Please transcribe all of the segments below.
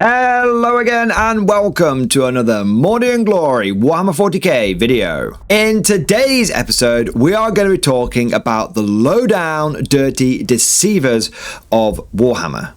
Hello again and welcome to another Mordian Glory Warhammer 40k video. In today's episode we are going to be talking about the low-down dirty deceivers of Warhammer.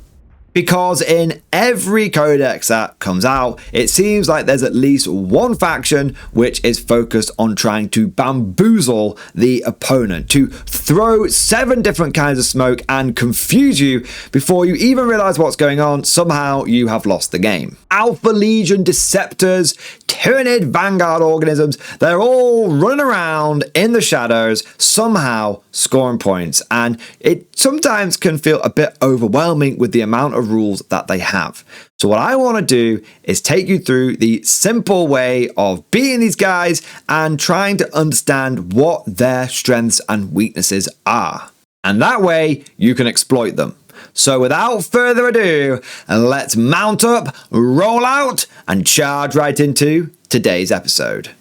Because in every codex that comes out, it seems like there's at least one faction which is focused on trying to bamboozle the opponent, to throw 7 different kinds of smoke and confuse you before you even realize what's going on. Somehow you have lost the game. Alpha Legion Deceptors, Tyranid Vanguard organisms, they're all running around in the shadows, somehow scoring points, and it sometimes can feel a bit overwhelming with the amount of rules that they have. So what I want to do is take you through the simple way of beating these guys and trying to understand what their strengths and weaknesses are. And that way you can exploit them. So without further ado, let's mount up, roll out, and charge right into today's episode.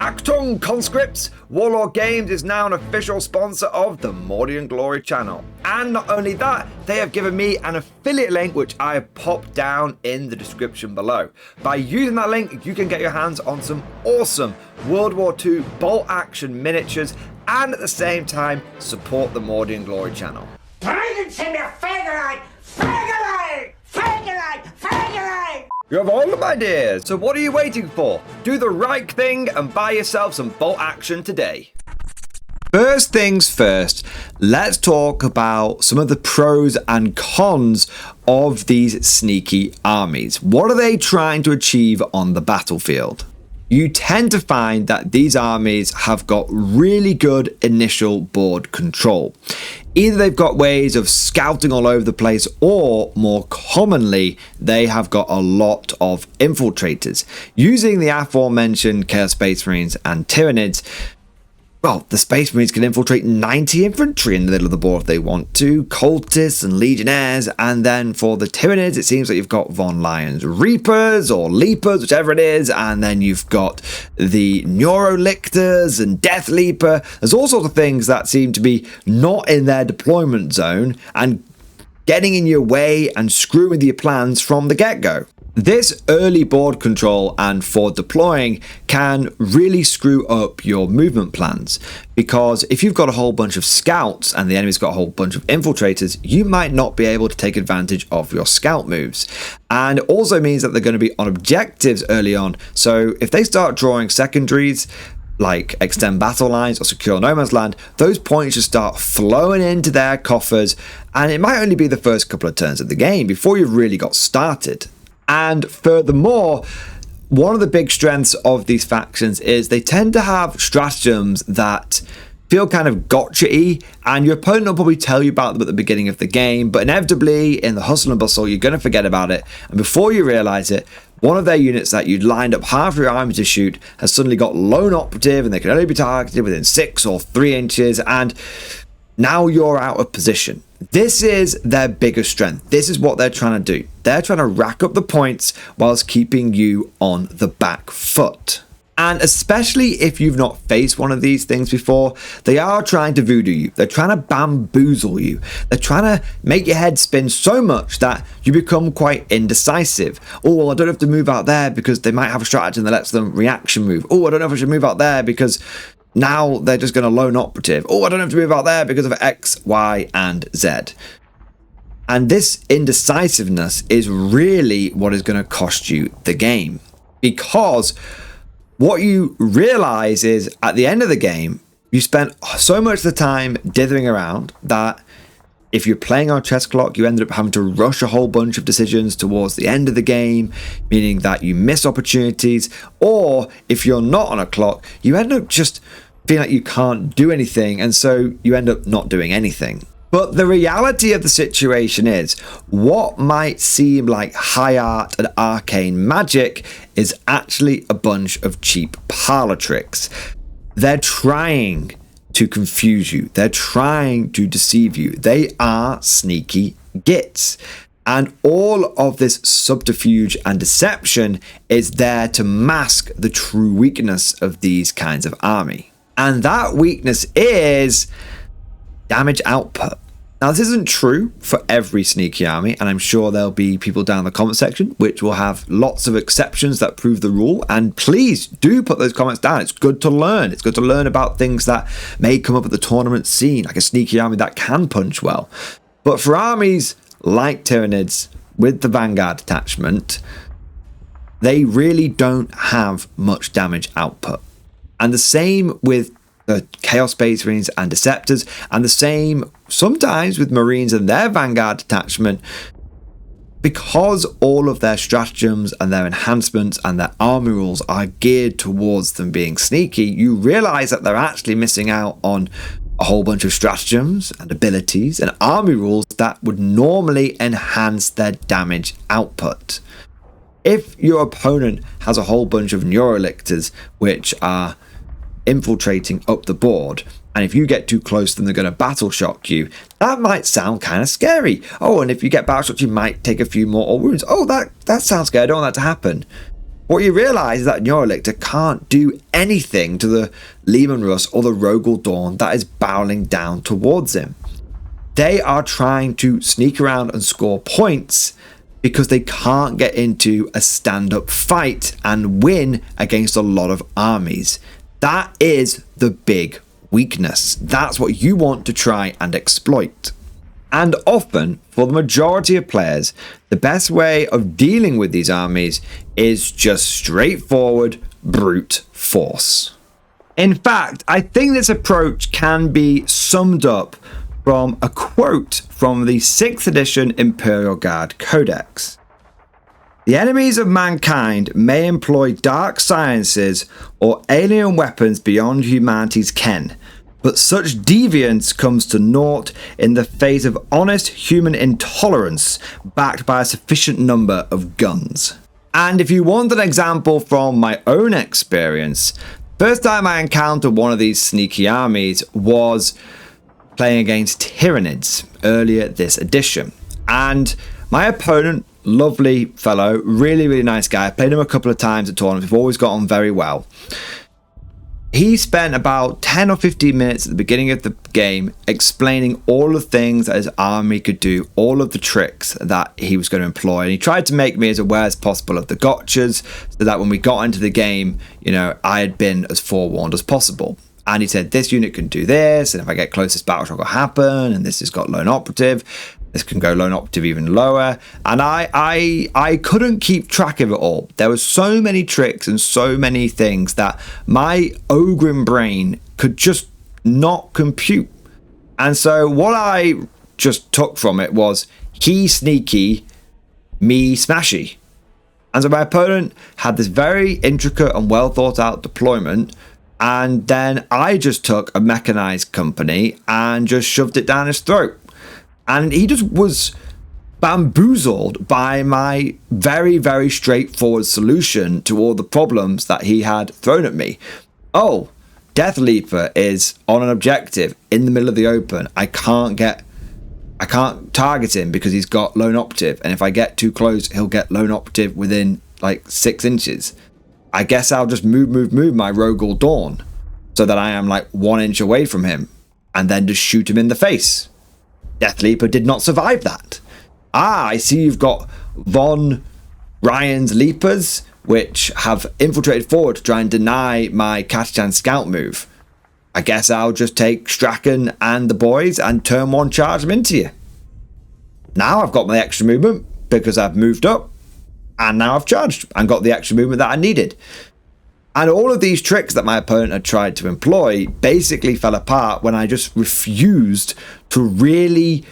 Actung conscripts, Warlord Games is now an official sponsor of the Mordian Glory channel. And not only that, they have given me an affiliate link which I have popped down in the description below. By using that link, you can get your hands on some awesome World War II bolt action miniatures and at the same time support the Mordian Glory channel. You have all of my ideas, so what are you waiting for? Do the right thing and buy yourself some bolt action today. First things first, let's talk about some of the pros and cons of these sneaky armies. What are they trying to achieve on the battlefield? You tend to find that these armies have got really good initial board control. Either they've got ways of scouting all over the place, or more commonly, they have got a lot of infiltrators. Using the aforementioned Chaos Space Marines and Tyranids, well, the Space Marines can infiltrate 90 infantry in the middle of the board if they want to, cultists and legionnaires, and then for the Tyranids, it seems like you've got Von Lyon's Reapers or Leapers, whichever it is, and then you've got the Neurolictors and Death Leaper. There's all sorts of things that seem to be not in their deployment zone and getting in your way and screwing with your plans from the get-go. This early board control and for deploying can really screw up your movement plans, because if you've got a whole bunch of scouts and the enemy's got a whole bunch of infiltrators, you might not be able to take advantage of your scout moves. And it also means that they're going to be on objectives early on, so if they start drawing secondaries like extend battle lines or secure no man's land, those points just start flowing into their coffers, and it might only be the first couple of turns of the game before you've really got started. And furthermore, one of the big strengths of these factions is they tend to have stratagems that feel kind of gotcha-y, and your opponent will probably tell you about them at the beginning of the game, but inevitably in the hustle and bustle you're going to forget about it, and before you realize it, one of their units that you'd lined up half your army to shoot has suddenly got lone operative, and they can only be targeted within 6 or 3 inches, and now you're out of position. This is their biggest strength. This is what they're trying to do. They're trying to rack up the points whilst keeping you on the back foot. And especially if you've not faced one of these things before, they are trying to voodoo you. They're trying to bamboozle you. They're trying to make your head spin so much that you become quite indecisive. Oh, well, I don't have to move out there because they might have a stratagem that lets them reaction move. Oh, I don't know if I should move out there because now they're just going to lone operative. Oh, I don't have to move out there because of X, Y, and Z. And this indecisiveness is really what is going to cost you the game. Because what you realize is at the end of the game, you spent so much of the time dithering around that if you're playing on chess clock, you ended up having to rush a whole bunch of decisions towards the end of the game, meaning that you miss opportunities. Or if you're not on a clock, you end up just feeling like you can't do anything, and so you end up not doing anything. But the reality of the situation is, what might seem like high art and arcane magic is actually a bunch of cheap parlor tricks. They're trying to confuse you. They're trying to deceive you. They are sneaky gits. And all of this subterfuge and deception is there to mask the true weakness of these kinds of army. And that weakness is damage output. Now, this isn't true for every sneaky army, and I'm sure there'll be people down in the comment section which will have lots of exceptions that prove the rule, and please do put those comments down. It's good to learn. It's good to learn about things that may come up at the tournament scene, like a sneaky army that can punch well. But for armies like Tyranids with the Vanguard attachment, they really don't have much damage output. And the same with the Chaos Space Marines and Deceptors, and the same sometimes with Marines and their Vanguard attachment, because all of their stratagems and their enhancements and their army rules are geared towards them being sneaky. You realize that they're actually missing out on a whole bunch of stratagems and abilities and army rules that would normally enhance their damage output. If your opponent has a whole bunch of Neurolictors which are infiltrating up the board, and if you get too close then they're going to battle shock you, that might sound kind of scary. Oh, and if you get battle shocked you might take a few mortal wounds. Oh, that sounds scary. I don't want that to happen. What you realize is that Neurolictor can't do anything to the Leman Russ or the Rogel Dawn that is barreling down towards him. They are trying to sneak around and score points because they can't get into a stand-up fight and win against a lot of armies. That is the big weakness. That's what you want to try and exploit. And often, for the majority of players, the best way of dealing with these armies is just straightforward brute force. In fact, I think this approach can be summed up from a quote from the 6th edition Imperial Guard Codex. The enemies of mankind may employ dark sciences or alien weapons beyond humanity's ken, but such deviance comes to naught in the face of honest human intolerance backed by a sufficient number of guns. And if you want an example from my own experience, first time I encountered one of these sneaky armies was playing against Tyranids earlier this edition. And my opponent, lovely fellow, really nice guy. I played him a couple of times at tournaments. We've always got on very well. He spent about 10 or 15 minutes at the beginning of the game explaining all the things that his army could do, all of the tricks that he was going to employ. And he tried to make me as aware as possible of the gotchas so that when we got into the game, you know, I had been as forewarned as possible. And he said, this unit can do this, and if I get close, this battle shock will happen, and this has got lone operative. This can go lone operative even lower. And I couldn't keep track of it all. There were so many tricks and so many things that my Ogren brain could just not compute. And so what I just took from it was he sneaky, me smashy. And so my opponent had this very intricate and well thought out deployment. And then I just took a mechanized company and just shoved it down his throat. And he just was bamboozled by my very straightforward solution to all the problems that he had thrown at me. Oh, Death Leaper is on an objective in the middle of the open. I can't target him because he's got lone operative. And if I get too close, he'll get lone operative within like 6 inches. I guess I'll just move my Rogel Dawn so that I am like 1 inch away from him and then just shoot him in the face. Death Leaper did not survive that. I see you've got Von Ryan's Leapers, which have infiltrated forward to try and deny my Katachan scout move. I guess I'll just take Strachan and the boys and turn 1 charge them into you. Now I've got my extra movement because I've moved up, and now I've charged and got the extra movement that I needed. And all of these tricks that my opponent had tried to employ basically fell apart when I just refused to really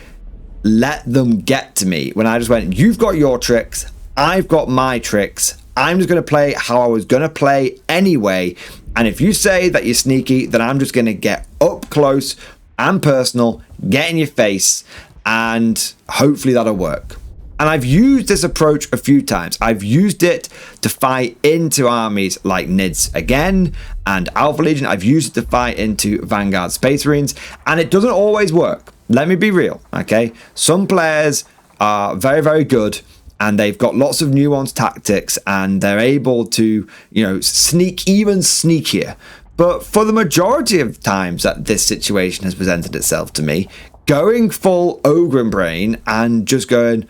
let them get to me. When I just went, you've got your tricks, I've got my tricks, I'm just going to play how I was going to play anyway. And if you say that you're sneaky, then I'm just going to get up close and personal, get in your face, and hopefully that'll work. And I've used this approach a few times. I've used it to fight into armies like Nids again and Alpha Legion. I've used it to fight into Vanguard Space Marines, and it doesn't always work. Let me be real, okay? Some players are very good, and they've got lots of nuanced tactics, and they're able to, you know, sneak even sneakier. But for the majority of times that this situation has presented itself to me, going full Ogre Brain and just going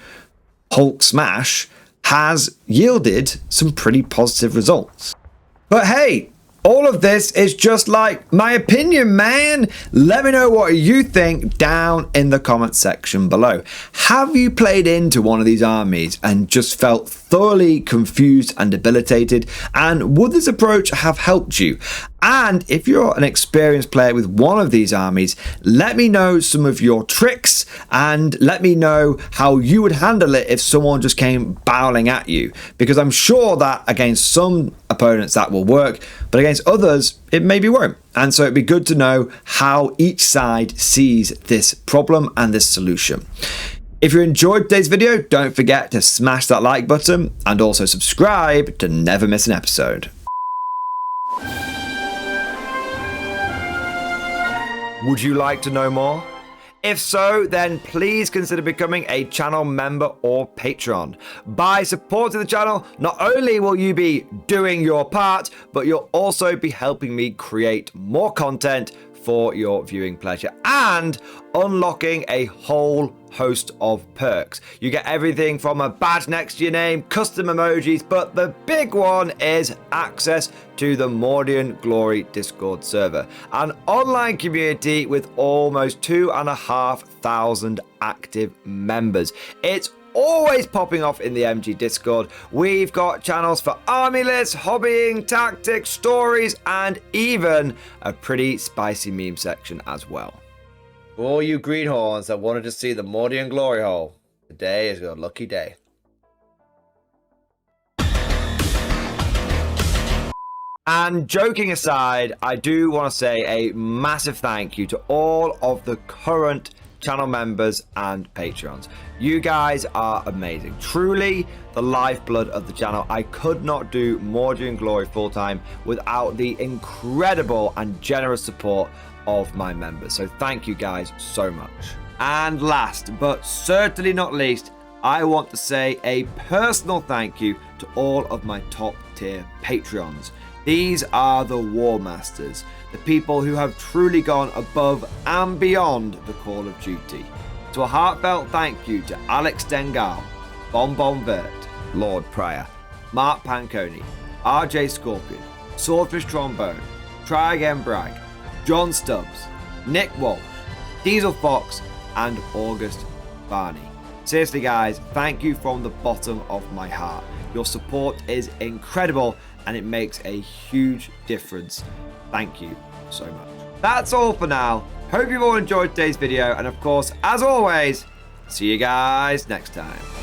Hulk Smash has yielded some pretty positive results. But hey, all of this is just like my opinion, man. Let me know what you think down in the comment section below. Have you played into one of these armies and just felt thoroughly confused and debilitated? And would this approach have helped you? And if you're an experienced player with one of these armies, let me know some of your tricks and let me know how you would handle it if someone just came bowling at you. Because I'm sure that against some opponents that will work, but against others, it maybe won't. And so it'd be good to know how each side sees this problem and this solution. If you enjoyed today's video, don't forget to smash that like button and also subscribe to never miss an episode. Would you like to know more? If so, then please consider becoming a channel member or patron. By supporting the channel, not only will you be doing your part, but you'll also be helping me create more content for your viewing pleasure and unlocking a whole host of perks. You get everything from a badge next to your name, custom emojis, but the big one is access to the Mordian Glory Discord server, an online community with almost 2,500 active members. It's always popping off in the MG Discord. We've got channels for army lists, hobbying, tactics, stories, and even a pretty spicy meme section as well. For all you greenhorns that wanted to see the Mordian glory hole, today is your lucky day. And joking aside, I do want to say a massive thank you to all of the current channel members and patrons. You guys are amazing, truly the lifeblood of the channel. I could not do Mordian Glory full time without the incredible and generous support of my members, so thank you guys so much. And last but certainly not least, I want to say a personal thank you to all of my top tier Patreons. These are the War Masters, the people who have truly gone above and beyond the call of duty. So a heartfelt thank you to Alex Dengal, Bonbon Vert, Lord Pryor, Mark Panconi, RJ Scorpion, Swordfish Trombone, Try Again Bragg, John Stubbs, Nick Walsh, Diesel Fox, and August Barney. Seriously guys, thank you from the bottom of my heart. Your support is incredible and it makes a huge difference. Thank you so much. That's all for now. Hope you've all enjoyed today's video, and of course, as always, see you guys next time.